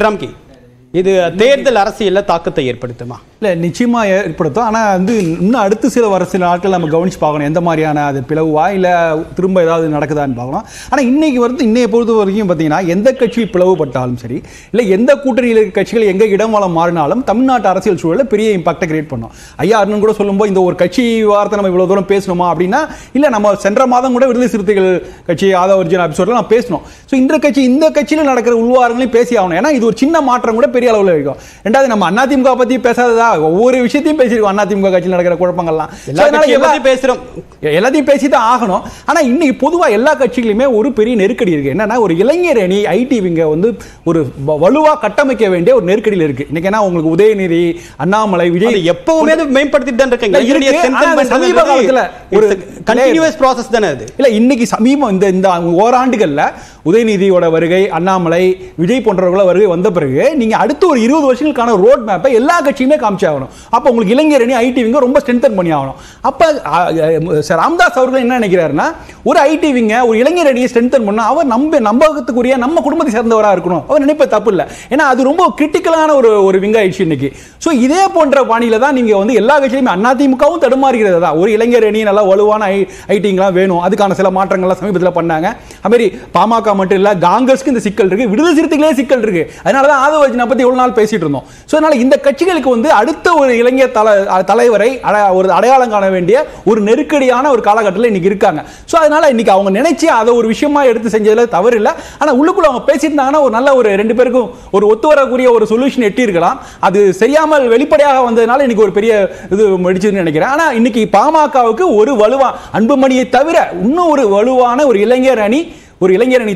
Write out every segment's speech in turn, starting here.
ராம்கி, இது தேர்தல் அரசியல்ல தாக்கத்தை ஏற்படுத்துமா? இல்லை, நிச்சயமா ஏற்படுத்தும். ஆனால் இன்னும் அடுத்து சில நாட்கள் நம்ம கவனிச்சு பார்க்கணும், எந்த மாதிரியான அது பிளவா இல்லை திரும்ப ஏதாவது நடக்குதான்னு பார்க்கணும். ஆனால் இன்னைய பொறுத்த வரைக்கும் பார்த்தீங்கன்னா எந்த கட்சி பிளவுபட்டாலும் சரி, இல்லை எந்த கூட்டணியில் இருக்க கட்சிகள் எங்கே இடம் வளம் மாறினாலும் தமிழ்நாட்டு அரசியல் சூழலில் பெரிய இம்பாக்டை கிரியேட் பண்ணும். ஐயா அருணன் கூட சொல்லும்போது இந்த ஒரு கட்சி வார்த்தை நம்ம இவ்வளோ தூரம் பேசணுமா அப்படின்னா, இல்லை நம்ம சென்ற மாதம் கூட விடுதலை சிறுத்தைகள் கட்சி ஆதவர்ஜன் எபிசோட்ல நம்ம பேசணும். ஸோ இந்த கட்சியில் நடக்கிற உள்வாரங்களையும் பேசி ஆகணும். ஏன்னா இது ஒரு சின்ன மாற்றம் கூட பெரிய அளவில் இருக்கும். ரெண்டாவது, நம்ம அதிமுக பற்றி பேசாததா ஒவ்வொரு விஷயத்தையும் பேசிருக்கோம். அதிமுக கட்சியில் நடக்கிற குழப்பங்கள்லாம் எல்லாத்தையும் பேசிதான் ஆகணும். ஆனா இன்னைக்கு பொதுவா எல்லா கட்சிகளுமே ஒரு பெரிய நெருக்கடி இருக்கு. என்னன்னா, ஒரு இளைஞர் அணி ஐடி விங்க வந்து ஒரு வலுவா கட்டமைக்க வேண்டிய ஒரு நெருக்கடியில் இருக்கு. இன்னைக்கு என்ன, உங்களுக்கு உதயநிதி, அண்ணாமலை, விஜய் எப்பவுமே மேம்படுத்திட்டு தான் இருக்காங்க. சமீப காலத்துல ஒரு கண்டினியூஸ் ப்ராசஸ் தானே அது. இல்ல, இன்னைக்கு சமீபம் இந்த ஓராண்டுகள்ல உதயநிதியோட வருகை, அண்ணாமலை, விஜய் போன்றவர்கள வருகை வந்த பிறகு நீங்க அடுத்த ஒரு 20 வருஷங்களுக்கான ரோட் மேப்பை எல்லா கட்சியுமே காமிச்சாகணும். அப்ப உங்களுக்கு இளைஞர் அணி ஐடி விங்க ரொம்ப ஸ்ட்ரென்தன் பண்ணி ஆகணும். அப்ப ராமதாஸ் அவர்கள் என்ன நினைக்கிறாருன்னா, ஒரு ஐடி விங்க ஒரு இளைஞர் அணியை ஸ்ட்ரென்தன் பண்ணா அவர் நம்பகத்துக்குரிய நம்ம குடும்பத்தை சேர்ந்தவரா இருக்கணும். அவர் நினைப்ப தப்பு இல்லை. ஏன்னா அது ரொம்ப கிரிட்டிக்கலான ஒரு விங்க ஆயிடுச்சு இன்னைக்கு. ஸோ இதே போன்ற பாணியில தான் நீங்க வந்து எல்லா கட்சியிலுமே அதிமுகவும் தடுமாறுகிறது தான். ஒரு இளைஞர் அணி நல்லா வலுவான ஐடிங்கெல்லாம் வேணும். அதுக்கான சில மாற்றங்கள்லாம் சமீபத்தில் பண்ணாங்க. அதுமாதிரி பாமக மட்டும் இல்ல, காங்கிரஸ்க்கு இந்த சிக்கல் இருக்கு, விடுதலை சிறுத்தைகளே சிக்கல் இருக்கு. அதனாலதான் ஆதவர்ஜனை பத்தி எவ்வளவு நாள் பேசிட்டு இருந்தோம். சோ அதனால இந்த கட்சிகளுக்கு வந்து அடுத்த ஒரு இளைஞர் தலைவரை ஒரு அடையாளம் காண வேண்டிய ஒரு நெருக்கடியான ஒரு காலகட்டத்தில் இன்னைக்கு இருக்காங்க. சோ அதனால இன்னைக்கு அவங்க நினைச்சு அதை ஒரு விஷயமா எடுத்து செஞ்சதுல தவறு இல்லை. ஆனா உள்ளுக்குள்ள அவங்க பேசியிருந்தாங்கன்னா ஒரு நல்ல ஒரு ரெண்டு பேருக்கும் ஒரு ஒத்து வரக்கூடிய ஒரு சொல்யூஷன் எட்டி இருக்கலாம். அது செய்யாமல் வெளிப்படையாக வந்ததுனால இன்னைக்கு ஒரு பெரிய இது முடிச்சுன்னு நினைக்கிறேன். ஆனா இன்னைக்கு பாமகவுக்கு ஒரு வலுவா அன்புமணியை தவிர இன்னும் ஒரு வலுவான ஒரு இளைஞர் அணி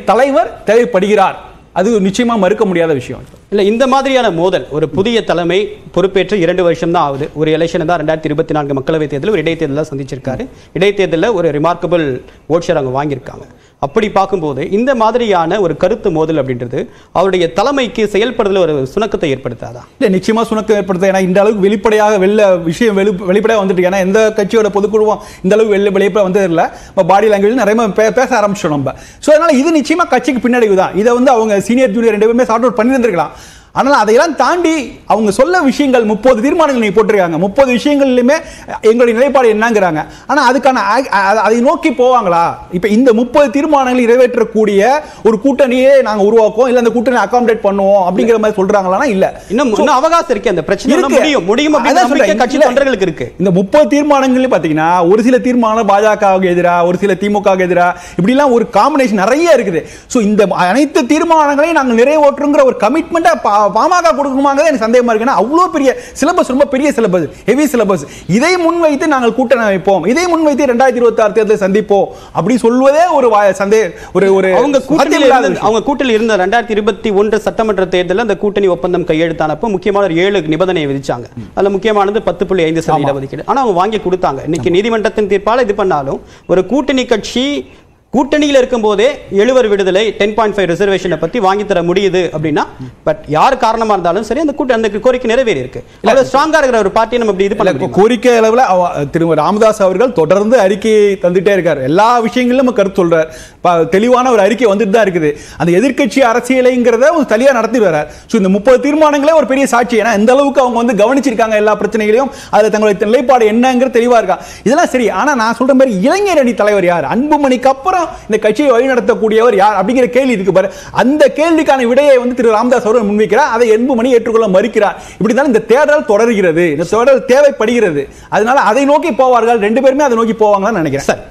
தலைவர் தேவைப்படுகிறார். அது நிச்சயமா மறுக்க முடியாத விஷயம். இல்ல, இந்த மாதிரியான மோதல் ஒரு புதிய தலைமை பொறுப்பேற்று 2 வருஷம் தான் ஆகுது. ஒரு எலெக்ஷன் தான் 2024 மக்களவை தேர்தல், ஒரு இடைத்தேர்தல் சந்திச்சிருக்காரு. இடைத்தேர்தலில் ஒரு ரிமார்க்கபிள் ஓட் ஷேர் அவங்க வாங்கியிருக்காங்க. அப்படி பார்க்கும்போது இந்த மாதிரியான ஒரு கருத்து மோதல் அப்படின்றது அவருடைய தலைமைக்கு செயல்படுதல ஒரு சுணக்கத்தை ஏற்படுத்தாதா? இல்லை, நிச்சயமா சுணக்கம் ஏற்படுத்த. ஏன்னா இந்த அளவுக்கு வெளிப்படையாக வெளிப்படையாக வந்துட்டு, ஏன்னா எந்த கட்சியோட பொதுக்குழுவும் இந்த அளவுக்கு வெளிப்படையாக வந்தது இல்லை. பாடி லாங்குவேஜ் நிறைய பேச ஆரம்பிச்சோம் நம்ம. ஸோ அதனால இது நிச்சயமா கட்சிக்கு பின்னடைவு தான். இதை வந்து அவங்க சீனியர் ஜூனியர் 2 பேருமே சார்ட் அவுட் பண்ணியிருந்திருக்கலாம். ஆனால் அதையெல்லாம் தாண்டி அவங்க சொல்ல விஷயங்கள் 30 தீர்மானங்கள் நீங்க போட்டிருக்காங்க. 30 விஷயங்கள்லையுமே எங்களுடைய நிலைப்பாடு என்னங்கிறாங்க. ஆனால் அதுக்கான அதை நோக்கி போவாங்களா? இப்போ இந்த 30 தீர்மானங்கள் நிறைவேற்றக்கூடிய ஒரு கூட்டணியே நாங்கள் உருவாக்குவோம், இல்லை அந்த கூட்டணி அகாமடேட் பண்ணுவோம் அப்படிங்கிற மாதிரி சொல்றாங்களா? இல்ல, இன்னும் அவகாசம் இருக்கு. அந்த பிரச்சனை முடியும் கட்சி தொண்டர்களுக்கு இருக்கு. இந்த 30 தீர்மானங்கள் பார்த்தீங்கன்னா ஒரு சில தீர்மானம் பாஜகவுக்கு எதிராக, ஒரு சில திமுகவுக்கு எதிராக, இப்படிலாம் ஒரு காம்பினேஷன் நிறைய இருக்குது. ஸோ இந்த அனைத்து தீர்மானங்களையும் நாங்கள் நிறைவேற்றுங்கிற ஒரு கமிட்மெண்ட்டை பாமக கொடுக்குமாங்கிறது எனக்கு சந்தேகமா இருக்கு. அவ்வளோ பெரிய சிலபஸ், ரொம்ப பெரிய சிலபஸ், ஹெவி சிலபஸ். இதை முன்வைத்து நாங்கள் கூட்டணி வைப்போம், இதை முன்வைத்து 2026 தேர்தலை சந்திப்போம் அப்படி சொல்வதே ஒரு அவங்க கூட்டணியில் இருந்த 2021 சட்டமன்ற தேர்தலில் அந்த கூட்டணி ஒப்பந்தம் கையெழுத்தானப்போ முக்கியமான 7 நிபந்தனை விதிச்சாங்க. அதுல முக்கியமானது 10.5% ஒதுக்கீடு. ஆனா அவங்க வாங்கி கொடுத்தாங்க. இன்னைக்கு நீதிமன்றத்தின் தீர்ப்பால் இது பண்ணாலும் ஒரு கூட்டணி கட்சி கூட்டணியில் இருக்கும் போதே 7 விடுதலை 10.5 ரிசர்வேஷனை பத்தி வாங்கி தர முடியுது அப்படின்னா, பட் யார் காரணமா இருந்தாலும் சரி அந்த கோரிக்கை நிறைவேறி இருக்கு. ஸ்ட்ராங்கா இருக்கிற ஒரு பார்ட்டியை நம்ம இப்படி இது பண்ண கோரிக்கை அளவில் திரு ராமதாஸ் அவர்கள் தொடர்ந்து அறிக்கையை தந்துட்டே இருக்காரு. எல்லா விஷயங்களிலும் கருத்து சொல்றார். தெளிவான ஒரு அறிக்கை வந்துட்டு தான் இருக்குது. அந்த எதிர்கட்சி அரசியலைங்கிறத ஒரு தெளிவா நடத்தி வர்றார். ஸோ இந்த 30 தீர்மானங்களே ஒரு பெரிய சாட்சி. ஏன்னா இந்த அளவுக்கு அவங்க வந்து கவனிச்சிருக்காங்க எல்லா பிரச்சனைகளையும், அதுல தங்களுடைய நிலைப்பாடு என்னங்கிற தெளிவா இருக்கா. இதெல்லாம் சரி. ஆனா நான் சொல்ற மாதிரி இளைஞர் அணி தலைவர் யார், அன்புமணிக்கு அப்புறம் இந்த கட்சியை வழிநடத்தக்கூடியவர் யார் அப்படிங்கிற கேள்வி இருக்கு பாரு. அந்த கேள்விக்கான விடையை வந்து திரு ராமதாஸ் அவர்கள் முன்வைக்கிறார். அதை அன்புமணி ஏற்றுக்கொள்ள மறுக்கிறார். இப்படிதான் இந்த தேடல் தொடர்கிறது, இந்த தேடல் தேவைப்படுகிறது. அதனால அதை நோக்கி போவார்கள். 2 பேருமே அதை நோக்கி போவாங்கன்னு நினைக்கிறேன்.